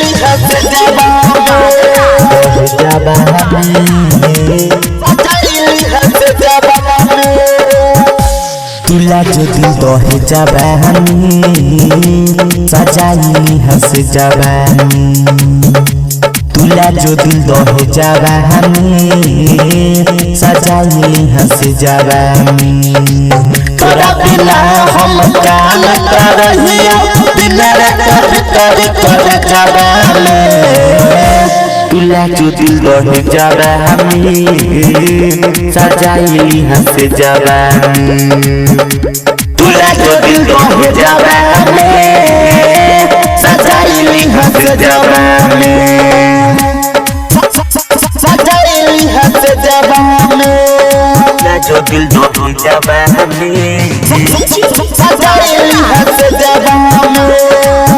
सजाइली हंस जवानी सजाइली हंस जवानी तुला जो दिल दहे जवानी सजाइली हंस जवानी तुला जो दिल दहे जवानी सजाइली हंस जवानी तोरा बिना हम काम कर रहिया दिन रात कर जवानी तुला जो दिल दहे जवानी सजाइली हंस जवानी तुला जो दिल दहे जवानी सजाइली हंस जवानी सजाइली हंस जवानी तुला जो दिल दहे जवानी सजाइली हंस जवानी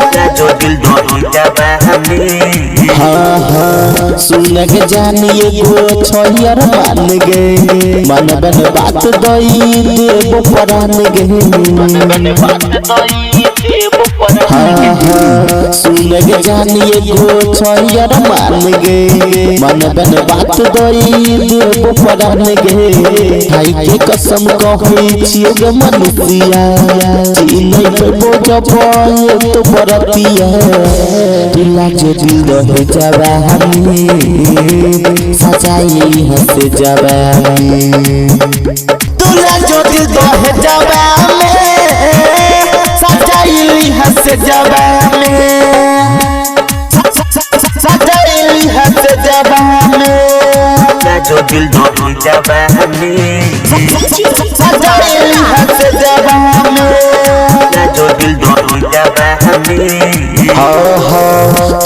तुला जो दिल दहे जवानी सुन के जानिए गो छोयर मान गे मन बन बात दई देव परान गे सुन के जानिए गो छोयर मान गे मन बन बात दई देव परान गे भाई के कसम कहै छियै गे मनुष्या चिन्है पेबो जब तो बरतिया तुला जो दिल दहे जवानी सजाइली हंस जवानी तुला जो दिल दहे जवानी सजाइली हंस जवानी सजाइली हंस जवानी तुला जो दिल दहे जवानी सजाइली हंस जवानी तुला जो दिल दहे जवानी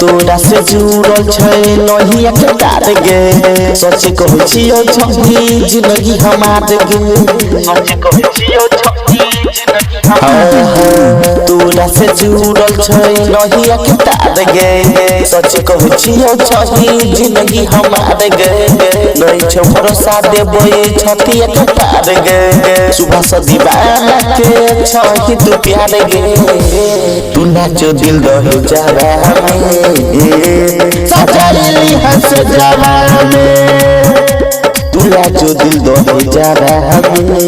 तोरा से जुड़ल छै नहिया के तार गे सच कहै छियौ छौरी जिंदगी हमार गे सच कहै छियौ छौरी जिंदगी तोरा से जुड़ल छै नहिया के तार गे सच कहै छियौ छौरी जिंदगी हमार गे नहीं छौ भरोसा देबै छतिया के तार गे सुबह से दीवाना के छहि तू प्यार गे तुला जो दिल दहे जवानी सजाइली हंस जवानी तुला जो दिल दहे जवानी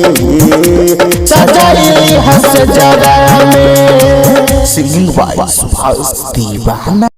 सजाइली हंस जवानी सिंगिंग बाय सुभाष दीवाना।